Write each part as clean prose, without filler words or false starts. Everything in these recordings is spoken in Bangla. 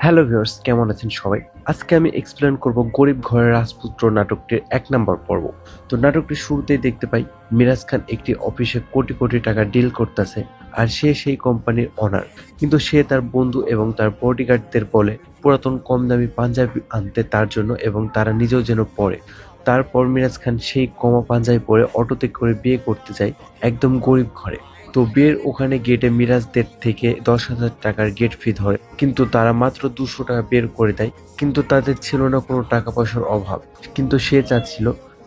হ্যালো ভিউয়ার্স, কেমন আছেন সবাই? আজকে আমি এক্সপ্লেন করব গরিব ঘরের রাজপুত্র নাটকটির ১ নাম্বার পর্ব। তো নাটকটির শুরুতেই দেখতে পাই মিরাজ খান একটি অফিসে কোটি কোটি টাকা ডিল করতেছে, আর সে সেই কোম্পানির ওনার। কিন্তু সে তার বন্ধু এবং তার বডিগার্ডদের বলে পুরাতন কম দামি পাঞ্জাবি আনতে তার জন্য, এবং তারা নিজেও যেন পরে। তারপর মিরাজ খান সেই কমা পাঞ্জাবি পরে অটোতে করে বিয়ে করতে যায় একদম গরিব ঘরে। তো বিয়ের ওখানে গেটে মিরাজদের থেকে ১০,০০০ টাকার গেট ফি ধরে, কিন্তু তারা মাত্র ২০০ টাকা বের করে দেয়। কিন্তু তাদের ছিল না কোনো টাকা পয়সার অভাব, কিন্তু সে চাচ্ছিল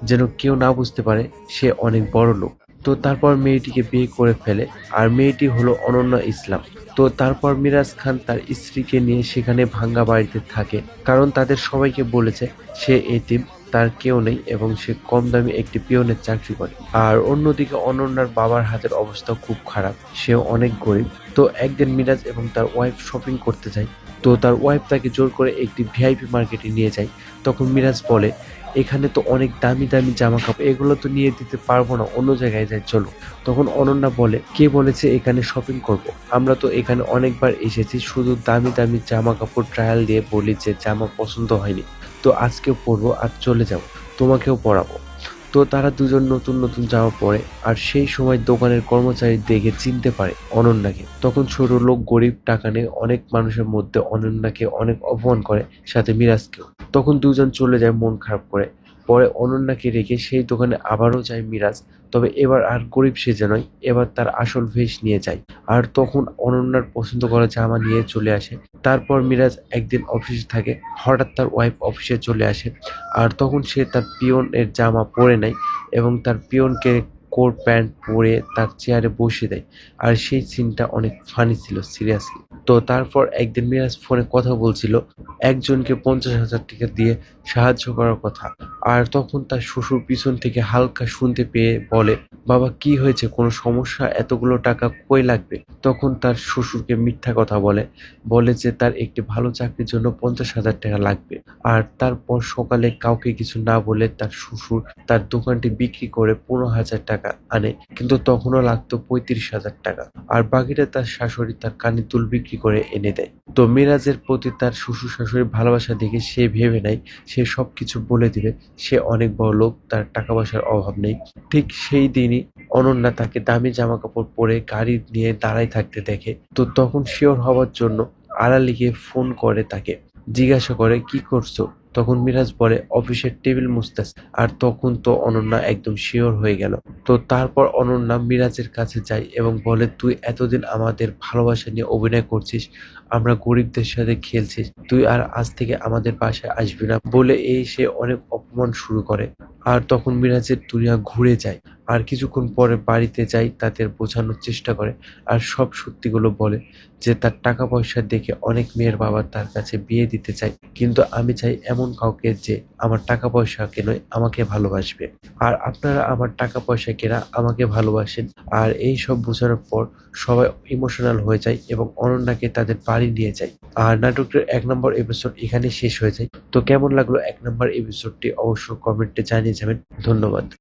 যেন কেউ না বুঝতে পারে সে অনেক বড় লোক। তো তারপর মেয়েটিকে বিয়ে করে ফেলে, আর মেয়েটি হলো অনন্যা ইসলাম। তো তারপর মিরাজ খান তার স্ত্রীকে নিয়ে সেখানে ভাঙ্গা বাড়িতে থাকে, কারণ তাদের সবাইকে বলেছে সে এতিম, তার কেউ নেই, এবং সে কম দামি একটি পিয়নের চাকরি করে। আর অন্যদিকে অনন্যার বাবার হাতের অবস্থা খুব খারাপ, সেও অনেক গরিব। তো একদিন মিরাজ এবং তার ওয়াইফ শপিং করতে যায়। তো তার ওয়াইফ তাকে জোর করে একটি ভিআইপি মার্কেটে নিয়ে যায়। তখন মিরাজ বলে, এখানে তো অনেক দামি দামি জামা কাপড়, এগুলো তো নিয়ে দিতে পারবো না, অন্য জায়গায় যাই চলো। তখন অনন্যা বলে, কে বলেছে এখানে শপিং করব? আমরা তো এখানে অনেকবার এসেছি, শুধু দামি দামি জামা কাপড় ট্রায়াল দিয়ে বলি যে জামা পছন্দ হয়নি, তো আজকেও পরবো আর চলে যাব, তোমাকেও পরাবো। তো তারা দুজন নতুন নতুন জামা পরে, আর সেই সময় দোকানের কর্মচারী দেখে চিনতে পারে অনন্যাকে। তখন ছোট লোক গরিব টাকা নিয়ে অনেক মানুষের মধ্যে অনন্যাকে অনেক অপমান করে, সাথে মিরাজকেও। তখন দুজন চলে যায় মন খারাপ করে। পরে অনন্যাকে রেখে সেই দোকানে আবারও যায় মিরাজ, তবে এবার আর গরিব সেজে নয়, এবার তার আসল ভেষ নিয়ে যায়। আর তখন অনন্যার পছন্দ করা জামা নিয়ে চলে আসে। তারপর মিরাজ একদিন অফিসে থাকে, হঠাৎ তার ওয়াইফ অফিসে চলে আসে। আর তখন সে তার পিয়নের জামা পরে নেয়, এবং তার পিয়নকে কোট প্যান্ট পরে তার চেয়ারে বসিয়ে দেয়। আর সেই সিনটা অনেক ফানি ছিল, সিরিয়াসলি। তো তারপর একদিন মিরাজ ফোনে কথা বলছিল একজনকে ৫০,০০০ টাকা দিয়ে সাহায্য করার কথা। আর তখন তার শ্বশুর পিছন থেকে হালকা শুনতে পেয়ে বলে, বাবা কি হয়েছে, কোনো সমস্যা, এতগুলো টাকা কই লাগবে? তখন তার শ্বশুরকে মিথ্যা কথা বলে, বলে যে তার একটি ভালো চাকরির জন্য ৫০,০০০ টাকা লাগবে। আর তারপর সকালে কাউকে কিছু না বলে তার শ্বশুর তার দোকানটি বিক্রি করে ১৫,০০০ টাকা আনে, কিন্তু তখনও লাগতো ৩৫,০০০ টাকা। আর বাকিটা তার শাশুড়ি তার কানের দুল বিক্রি করে এনে দেয়। তো মিরাজের প্রতি তার শ্বশুর শাশুড়ির ভালোবাসা দেখে সে ভেবে নেয় সে সবকিছু বলে দিবে, সে অনেক বড় লোক, তার টাকা পয়সার অভাব নেই। ঠিক সেই দিনই অনন্যা তাকে দামি জামা কাপড় পরে গাড়ি নিয়ে দাঁড়ায় থাকতে দেখে। তো তখন শিওর হওয়ার জন্য আড়ালে গিয়ে ফোন করে তাকে, জিজ্ঞাসা করে কি করছো? তখন মিরাজ বলে অফিসের টেবিল মুছতেছে। আর তখন তো অনন্যা একদম শিওর হয়ে গেল। তো তারপর অনন্যা মিরাজের কাছে যায় এবং বলে, তুই এতদিন আমাদের ভালোবাসা নিয়ে অভিনয় করছিস, আমরা গরিবদের সাথে খেলছিস, তুই আর আজ থেকে আমাদের বাসায় আসবি না বলে সে অনেক অপমান শুরু করে। আর তখন মিরাজের দুনিয়া ঘুরে যায়। আর কিছুক্ষণ পরে বাড়িতে যাই তাদের বোঝানোর চেষ্টা করে, আর সব সত্যিগুলো বলে যে তার টাকা পয়সা দেখে অনেক মেয়ের বাবা তার কাছে বিয়ে দিতে চায়, কিন্তু আমি চাই এমন কাউকে যে আমার টাকা পয়সাকে নয় আমাকে ভালোবাসবে। আর আপনারা আমার টাকা পয়সা কেনা আমাকে ভালোবাসেন। আর এই সব বোঝানোর পর সবাই ইমোশনাল হয়ে যায় এবং অনন্যাকে তাদের বাড়ি নিয়ে যায়। আর নাটকটির ১ নম্বর এপিসোড এখানে শেষ হয়ে যায়। তো কেমন লাগলো ১ নম্বর এপিসোডটি অবশ্য কমেন্টে জানিয়ে যাবেন। ধন্যবাদ।